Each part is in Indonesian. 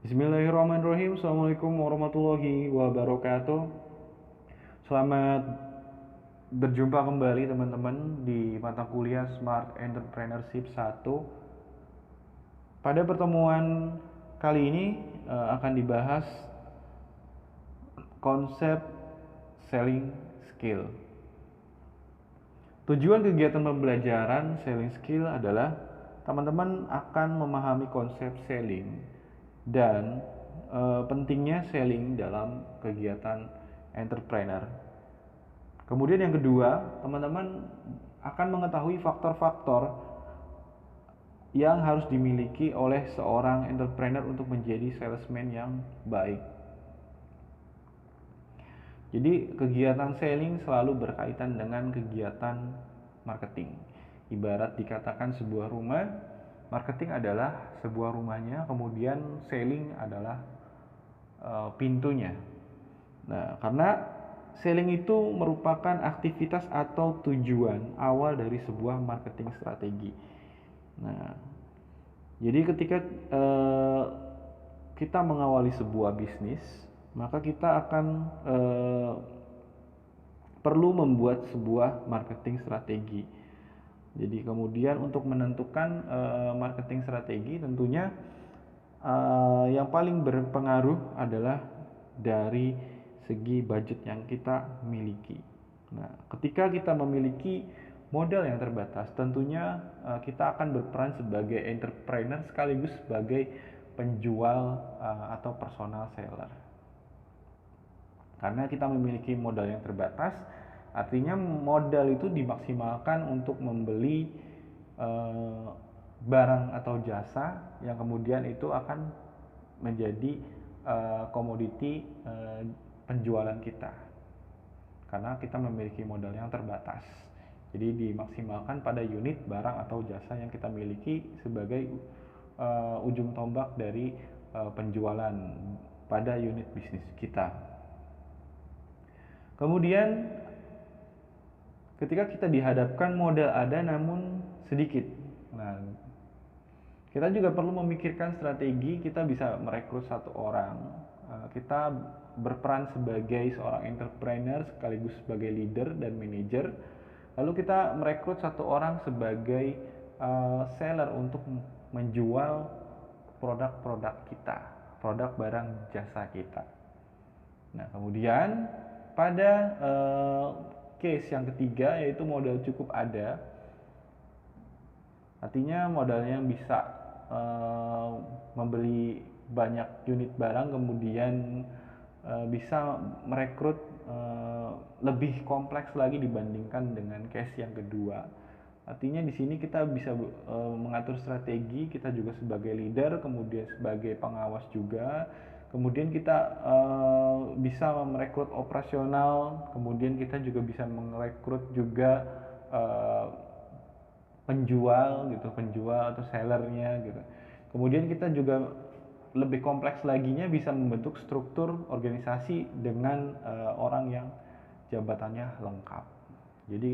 Bismillahirrahmanirrahim. Assalamualaikum warahmatullahi wabarakatuh. Selamat berjumpa kembali teman-teman di mata kuliah Smart Entrepreneurship 1. Pada pertemuan kali ini akan dibahas konsep selling skill. Tujuan kegiatan pembelajaran selling skill adalah teman-teman akan memahami konsep selling dan pentingnya selling dalam kegiatan entrepreneur. Kemudian yang kedua, teman-teman akan mengetahui faktor-faktor yang harus dimiliki oleh seorang entrepreneur untuk menjadi salesman yang baik. Jadi kegiatan selling selalu berkaitan dengan kegiatan marketing. Ibarat dikatakan sebuah rumah, marketing adalah sebuah rumahnya, kemudian selling adalah pintunya. Nah, karena selling itu merupakan aktivitas atau tujuan awal dari sebuah marketing strategi. Nah, jadi ketika kita mengawali sebuah bisnis, maka kita akan perlu membuat sebuah marketing strategi. Jadi kemudian untuk menentukan marketing strategi tentunya yang paling berpengaruh adalah dari segi budget yang kita miliki. Nah, ketika kita memiliki modal yang terbatas, tentunya kita akan berperan sebagai entrepreneur sekaligus sebagai penjual atau personal seller. Karena kita memiliki modal yang terbatas, artinya modal itu dimaksimalkan untuk membeli barang atau jasa yang kemudian itu akan menjadi komoditi penjualan kita. Karena kita memiliki modal yang terbatas. Jadi dimaksimalkan pada unit barang atau jasa yang kita miliki sebagai ujung tombak dari penjualan pada unit bisnis kita. Kemudian ketika kita dihadapkan modal ada namun sedikit. Nah, kita juga perlu memikirkan strategi. Kita bisa merekrut satu orang. Kita berperan sebagai seorang entrepreneur sekaligus sebagai leader dan manajer. Lalu kita merekrut satu orang sebagai seller untuk menjual produk-produk kita, produk barang jasa kita. Nah, kemudian pada case yang ketiga yaitu modal cukup ada, artinya modalnya bisa membeli banyak unit barang, kemudian bisa merekrut lebih kompleks lagi dibandingkan dengan case yang kedua. Artinya di sini kita bisa mengatur strategi, kita juga sebagai leader, kemudian sebagai pengawas juga. Kemudian kita bisa merekrut operasional, kemudian kita juga bisa merekrut juga penjual gitu, penjual atau sellernya gitu. Kemudian kita juga lebih kompleks laginya bisa membentuk struktur organisasi dengan orang yang jabatannya lengkap. Jadi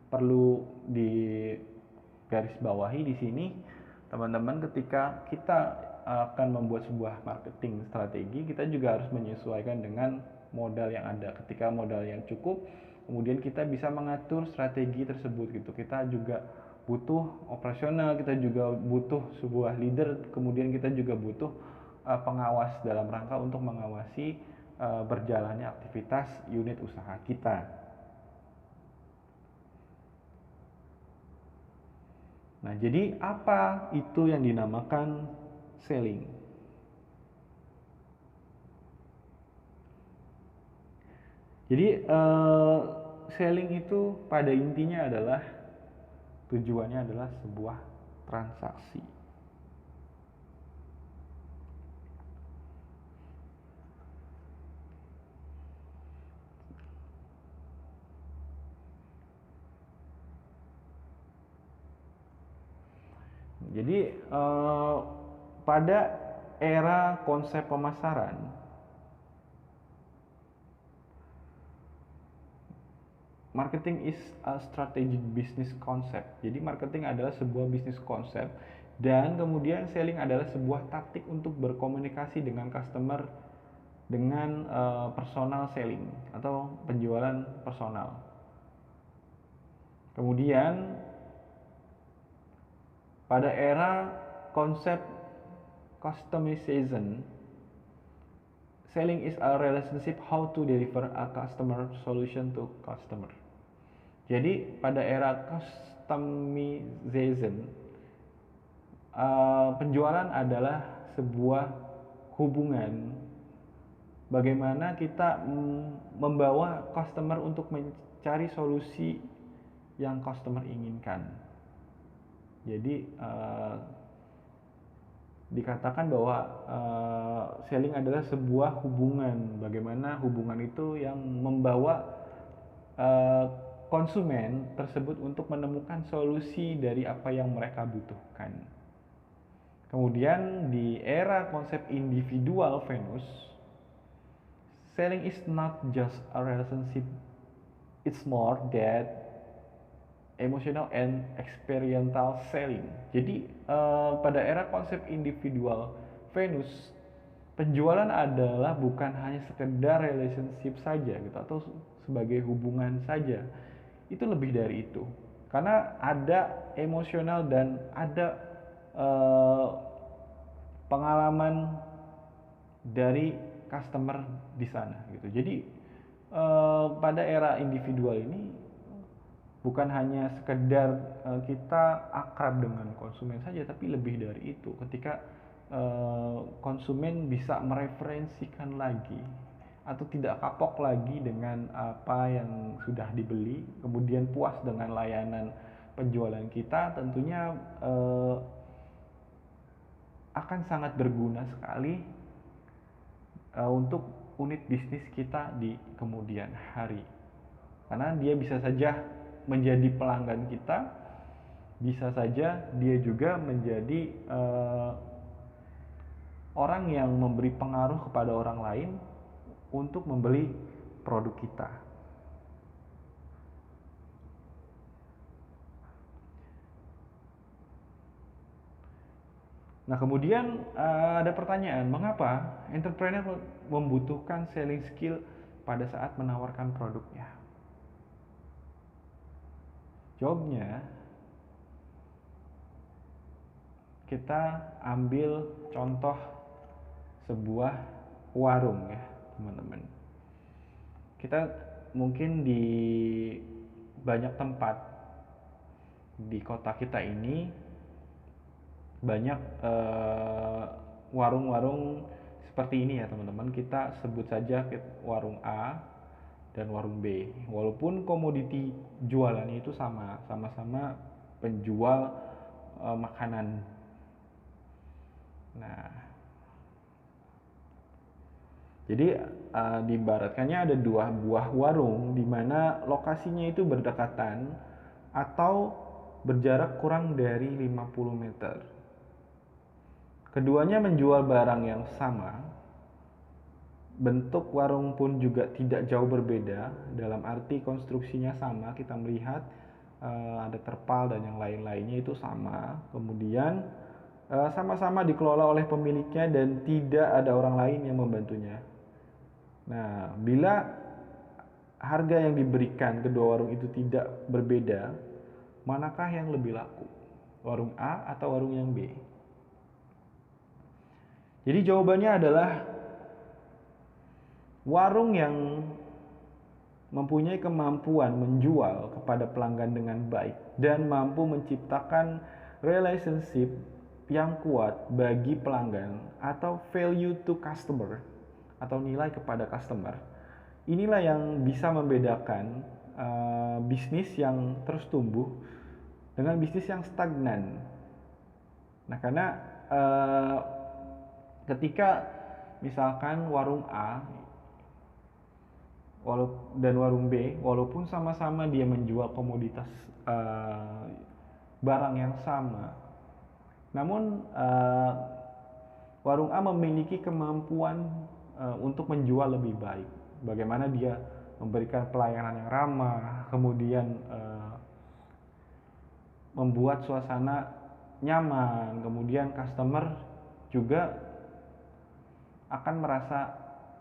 perlu di garis bawahi di sini teman-teman, ketika kita akan membuat sebuah marketing strategi, kita juga harus menyesuaikan dengan modal yang ada. Ketika modal yang cukup, kemudian kita bisa mengatur strategi tersebut gitu. Kita juga butuh operasional, kita juga butuh sebuah leader, kemudian kita juga butuh pengawas dalam rangka untuk mengawasi berjalannya aktivitas unit usaha kita. Nah, jadi apa itu yang dinamakan selling? Jadi selling itu pada intinya adalah tujuannya adalah sebuah transaksi. Jadi pada era konsep pemasaran, marketing is a strategic business concept. Jadi marketing adalah sebuah bisnis konsep Dan kemudian selling adalah sebuah taktik untuk berkomunikasi dengan customer dengan personal selling atau penjualan personal. Kemudian pada era konsep customization, selling is a relationship how to deliver a customer solution to customer. Jadi pada era customization, penjualan adalah sebuah hubungan bagaimana kita membawa customer untuk mencari solusi yang customer inginkan. Jadi dikatakan bahwa selling adalah sebuah hubungan, bagaimana hubungan itu yang membawa konsumen tersebut untuk menemukan solusi dari apa yang mereka butuhkan. Kemudian di era konsep individual Venus, selling is not just a relationship, it's more that emotional and experiential selling. Jadi pada era konsep individual Venus, penjualan adalah bukan hanya sekedar relationship saja gitu atau sebagai hubungan saja. Itu lebih dari itu. Karena ada emosional dan ada pengalaman dari customer di sana gitu. Jadi pada era individual ini bukan hanya sekedar kita akrab dengan konsumen saja, tapi lebih dari itu. Ketika konsumen bisa mereferensikan lagi atau tidak kapok lagi dengan apa yang sudah dibeli, kemudian puas dengan layanan penjualan kita, tentunya akan sangat berguna sekali untuk unit bisnis kita di kemudian hari. Karena dia bisa saja menjadi pelanggan kita, bisa saja dia juga menjadi orang yang memberi pengaruh kepada orang lain untuk membeli produk kita. Nah, kemudian ada pertanyaan, mengapa entrepreneur membutuhkan selling skill pada saat menawarkan produknya? Jawabnya, kita ambil contoh sebuah warung ya, teman-teman. Kita mungkin di banyak tempat di kota kita ini banyak warung-warung seperti ini ya, teman-teman. Kita sebut saja warung A dan warung B. Walaupun komoditi jualannya itu sama-sama penjual makanan. Nah, jadi diibaratkannya ada dua buah warung di mana lokasinya itu berdekatan atau berjarak kurang dari 50 meter. Keduanya menjual barang yang sama. Bentuk warung pun juga tidak jauh berbeda, dalam arti konstruksinya sama. Kita melihat ada terpal dan yang lain-lainnya itu sama. Kemudian sama-sama dikelola oleh pemiliknya dan tidak ada orang lain yang membantunya. Nah, bila harga yang diberikan kedua warung itu tidak berbeda, manakah yang lebih laku? Warung A atau warung yang B? Jadi jawabannya adalah warung yang mempunyai kemampuan menjual kepada pelanggan dengan baik dan mampu menciptakan relationship yang kuat bagi pelanggan atau value to customer atau nilai kepada customer. Inilah yang bisa membedakan bisnis yang terus tumbuh dengan bisnis yang stagnan. Nah, karena ketika misalkan warung A dan warung B, walaupun sama-sama dia menjual komoditas barang yang sama, namun warung A memiliki kemampuan untuk menjual lebih baik. Bagaimana dia memberikan pelayanan yang ramah, kemudian membuat suasana nyaman, kemudian customer juga akan merasa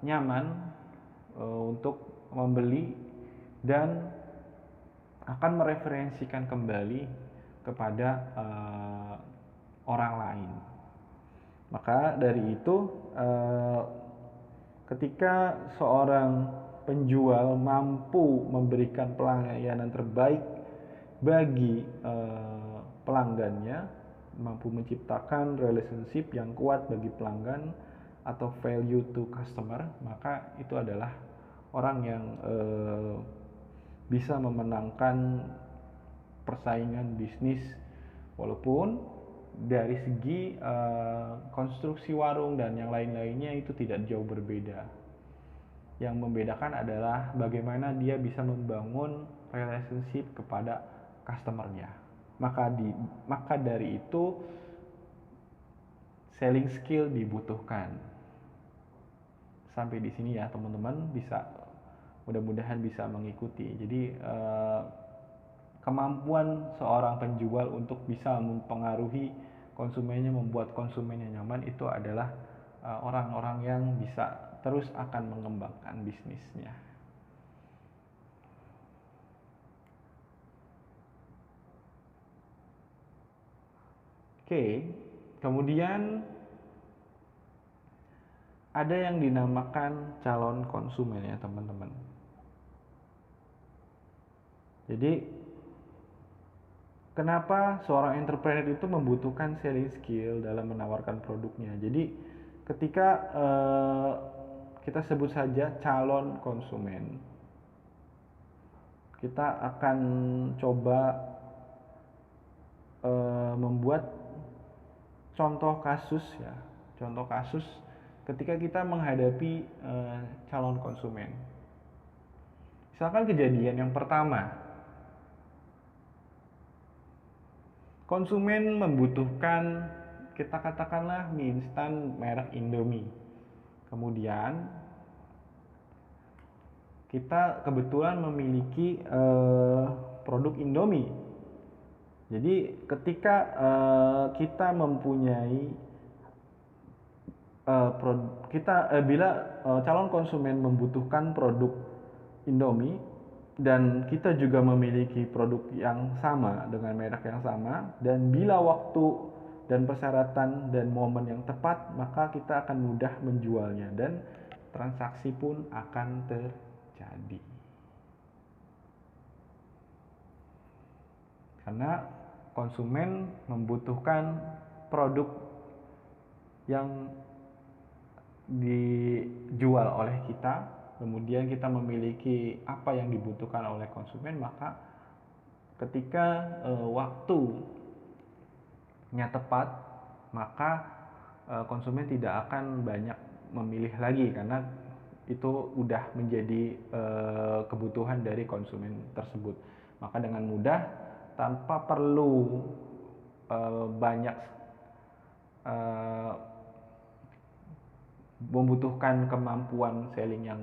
nyaman untuk membeli dan akan mereferensikan kembali kepada orang lain. Maka dari itu ketika seorang penjual mampu memberikan pelayanan terbaik bagi pelanggannya, mampu menciptakan relationship yang kuat bagi pelanggan atau value to customer, maka itu adalah orang yang bisa memenangkan persaingan bisnis, walaupun dari segi konstruksi warung dan yang lain-lainnya itu tidak jauh berbeda. Yang membedakan adalah bagaimana dia bisa membangun relationship kepada customernya. Maka dari itu selling skill dibutuhkan. Sampai di sini ya teman-teman, mudah-mudahan bisa mengikuti. Jadi kemampuan seorang penjual untuk bisa mempengaruhi konsumennya, membuat konsumennya nyaman, itu adalah orang-orang yang bisa terus akan mengembangkan bisnisnya. Oke, kemudian ada yang dinamakan calon konsumen ya teman-teman. Jadi kenapa seorang entrepreneur itu membutuhkan selling skill dalam menawarkan produknya? Jadi ketika kita sebut saja calon konsumen, kita akan coba membuat contoh kasus ya, contoh kasus ketika kita menghadapi calon konsumen. Misalkan kejadian yang pertama, konsumen membutuhkan, kita katakanlah mie instan merek Indomie. Kemudian kita kebetulan memiliki produk Indomie. Jadi ketika kita mempunyai bila calon konsumen membutuhkan produk Indomie dan kita juga memiliki produk yang sama dengan merek yang sama, dan bila waktu dan persyaratan dan momen yang tepat, maka kita akan mudah menjualnya dan transaksi pun akan terjadi. Karena konsumen membutuhkan produk yang dijual oleh kita, kemudian kita memiliki apa yang dibutuhkan oleh konsumen, maka ketika waktunya tepat, maka konsumen tidak akan banyak memilih lagi karena itu udah menjadi kebutuhan dari konsumen tersebut. Maka dengan mudah, tanpa perlu banyak membutuhkan kemampuan selling yang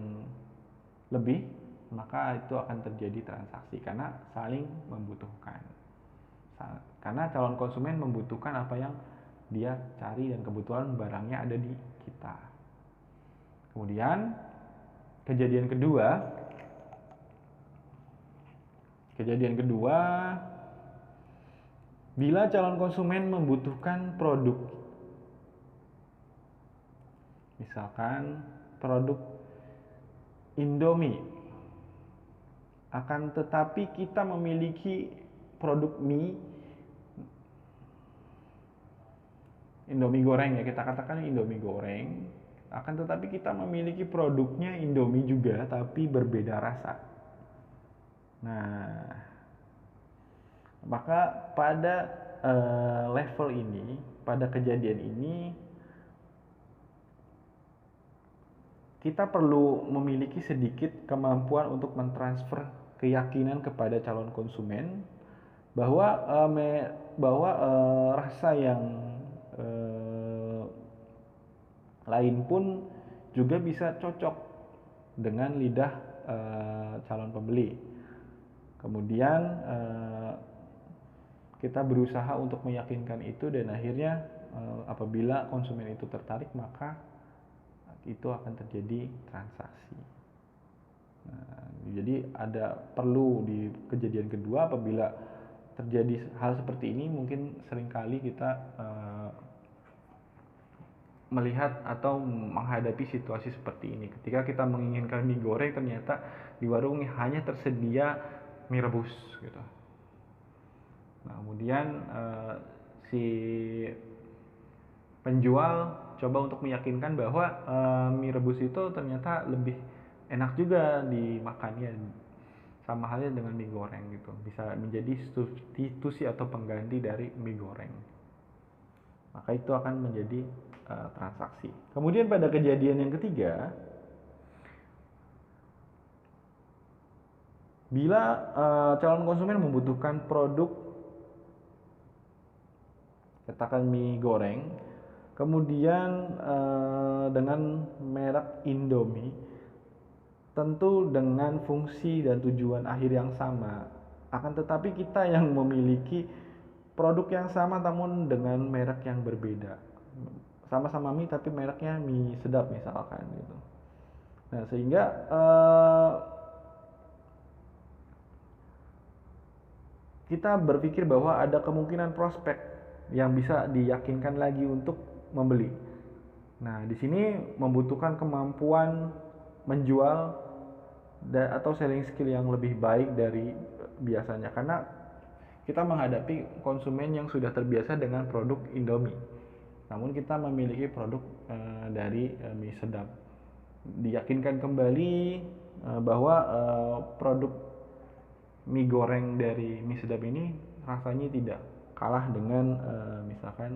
lebih, maka itu akan terjadi transaksi karena saling membutuhkan. Karena calon konsumen membutuhkan apa yang dia cari dan kebetulan barangnya ada di kita. Kemudian kejadian kedua, bila calon konsumen membutuhkan produk, misalkan produk Indomie, akan tetapi kita memiliki produk mie Indomie goreng ya, kita katakan Indomie goreng, akan tetapi kita memiliki produknya Indomie juga tapi berbeda rasa. Nah, maka pada level ini, pada kejadian ini, kita perlu memiliki sedikit kemampuan untuk mentransfer keyakinan kepada calon konsumen bahwa rasa yang lain pun juga bisa cocok dengan lidah calon pembeli. Kemudian kita berusaha untuk meyakinkan itu, dan akhirnya apabila konsumen itu tertarik, maka itu akan terjadi transaksi. Nah, jadi ada perlu di kejadian kedua, apabila terjadi hal seperti ini, mungkin seringkali kita melihat atau menghadapi situasi seperti ini. Ketika kita menginginkan mie goreng, ternyata di warung hanya tersedia mie rebus gitu. Nah, kemudian si penjual coba untuk meyakinkan bahwa mie rebus itu ternyata lebih enak juga dimakannya, sama halnya dengan mie goreng gitu, bisa menjadi substitusi atau pengganti dari mie goreng, maka itu akan menjadi transaksi. Kemudian pada kejadian yang ketiga, bila calon konsumen membutuhkan produk, katakan mie goreng, kemudian dengan merek Indomie, tentu dengan fungsi dan tujuan akhir yang sama, akan tetapi kita yang memiliki produk yang sama namun dengan merek yang berbeda. Sama-sama mie tapi mereknya mie sedap misalkan gitu. Nah, sehingga kita berpikir bahwa ada kemungkinan prospek yang bisa diyakinkan lagi untuk membeli. Nah, di sini membutuhkan kemampuan menjual atau selling skill yang lebih baik dari biasanya, karena kita menghadapi konsumen yang sudah terbiasa dengan produk Indomie, namun kita memiliki produk dari mie sedap. Diyakinkan kembali bahwa produk mie goreng dari mie sedap ini rasanya tidak kalah dengan misalkan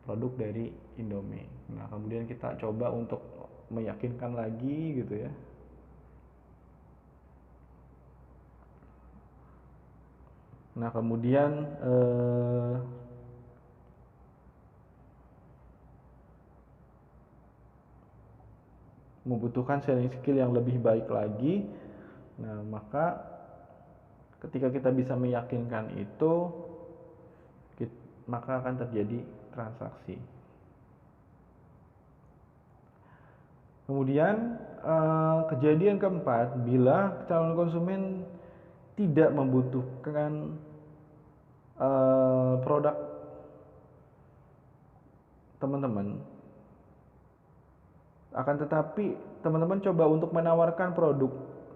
produk dari Indomie. Nah, kemudian kita coba untuk meyakinkan lagi gitu ya. Nah, kemudian membutuhkan selling skill yang lebih baik lagi. Nah, maka ketika kita bisa meyakinkan itu, maka akan terjadi transaksi. Kemudian kejadian keempat, bila calon konsumen tidak membutuhkan produk teman-teman, akan tetapi teman-teman coba untuk menawarkan produk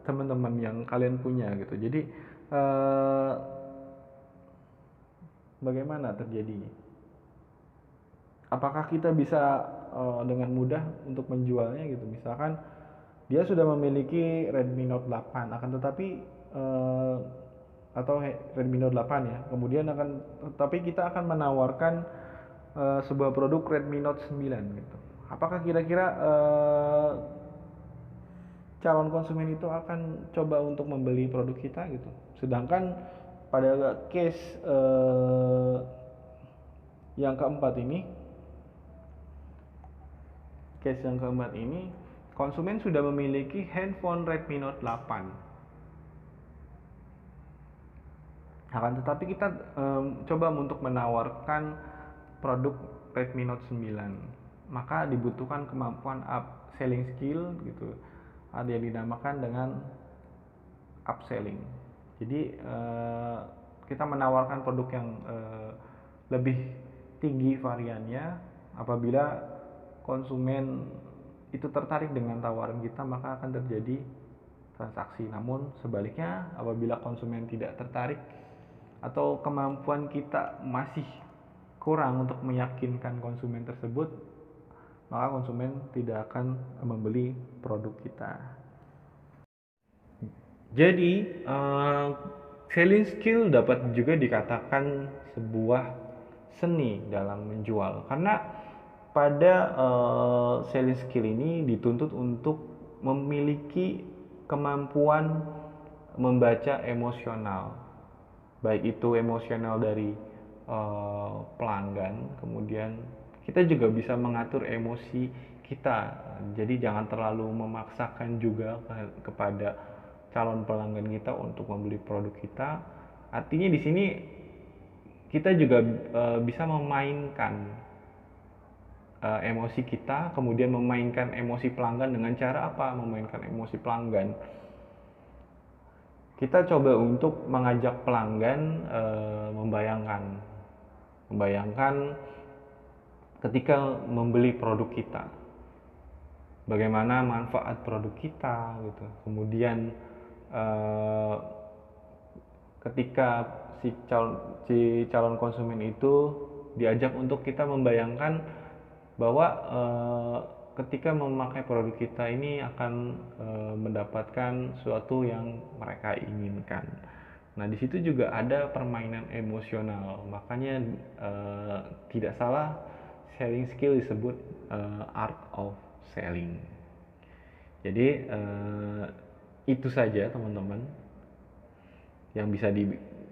teman-teman yang kalian punya gitu. Jadi bagaimana terjadinya? Apakah kita bisa dengan mudah untuk menjualnya gitu? Misalkan dia sudah memiliki Redmi Note 8, akan tetapi atau Redmi Note 8 ya. Kemudian tapi kita akan menawarkan sebuah produk Redmi Note 9 gitu. Apakah kira-kira calon konsumen itu akan coba untuk membeli produk kita gitu? Sedangkan pada case yang keempat ini, konsumen sudah memiliki handphone Redmi Note 8. Akan tetapi kita coba untuk menawarkan produk Redmi Note 9, maka dibutuhkan kemampuan selling skill gitu, ada yang dinamakan dengan upselling. Jadi kita menawarkan produk yang lebih tinggi variannya. Apabila konsumen itu tertarik dengan tawaran kita, maka akan terjadi transaksi. Namun sebaliknya, apabila konsumen tidak tertarik atau kemampuan kita masih kurang untuk meyakinkan konsumen tersebut, maka konsumen tidak akan membeli produk kita. Jadi selling skill dapat juga dikatakan sebuah seni dalam menjual, karena pada selling skill ini dituntut untuk memiliki kemampuan membaca emosional, baik itu emosional dari pelanggan, kemudian kita juga bisa mengatur emosi kita. Jadi jangan terlalu memaksakan juga kepada calon pelanggan kita untuk membeli produk kita. Artinya di sini kita juga bisa memainkan emosi kita, kemudian memainkan emosi pelanggan. Dengan cara apa memainkan emosi pelanggan? Kita coba untuk mengajak pelanggan membayangkan ketika membeli produk kita, bagaimana manfaat produk kita gitu. Kemudian ketika si calon konsumen itu diajak untuk kita membayangkan bahwa ketika memakai produk kita ini akan mendapatkan sesuatu yang mereka inginkan. Nah, di situ juga ada permainan emosional. Makanya tidak salah selling skill disebut art of selling. Jadi itu saja teman-teman yang bisa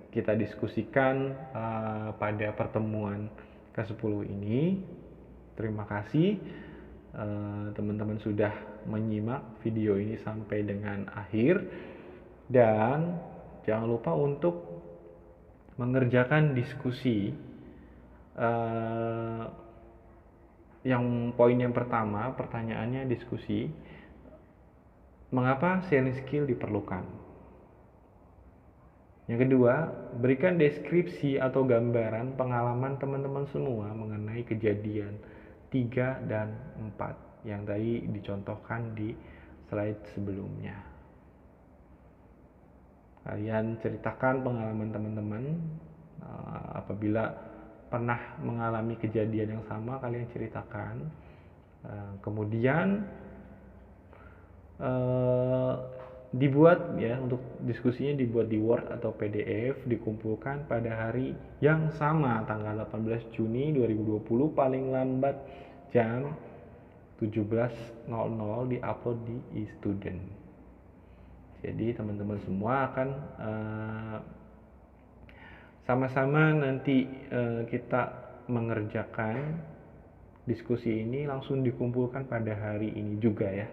kita diskusikan pada pertemuan ke-10 ini. Terima kasih teman-teman sudah menyimak video ini sampai dengan akhir, dan jangan lupa untuk mengerjakan diskusi yang poin yang pertama. Pertanyaannya diskusi, mengapa selling skill diperlukan? Yang kedua, berikan deskripsi atau gambaran pengalaman teman-teman semua mengenai kejadian 3 dan 4 yang tadi dicontohkan di slide sebelumnya. Kalian ceritakan pengalaman teman-teman. Apabila pernah mengalami kejadian yang sama, kalian ceritakan. Kemudian dibuat ya, untuk diskusinya dibuat di Word atau PDF, dikumpulkan pada hari yang sama tanggal 18 Juni 2020 paling lambat jam 17.00 diupload di eStudent. Jadi teman-teman semua akan sama-sama nanti kita mengerjakan diskusi ini, langsung dikumpulkan pada hari ini juga ya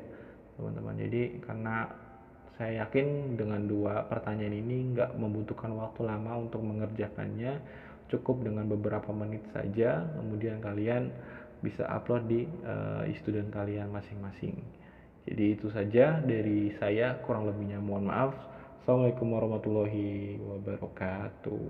teman-teman. Jadi karena saya yakin dengan 2 pertanyaan ini nggak membutuhkan waktu lama untuk mengerjakannya, cukup dengan beberapa menit saja, kemudian kalian bisa upload di e-student kalian masing-masing. Jadi itu saja dari saya, kurang lebihnya mohon maaf. Assalamualaikum warahmatullahi wabarakatuh.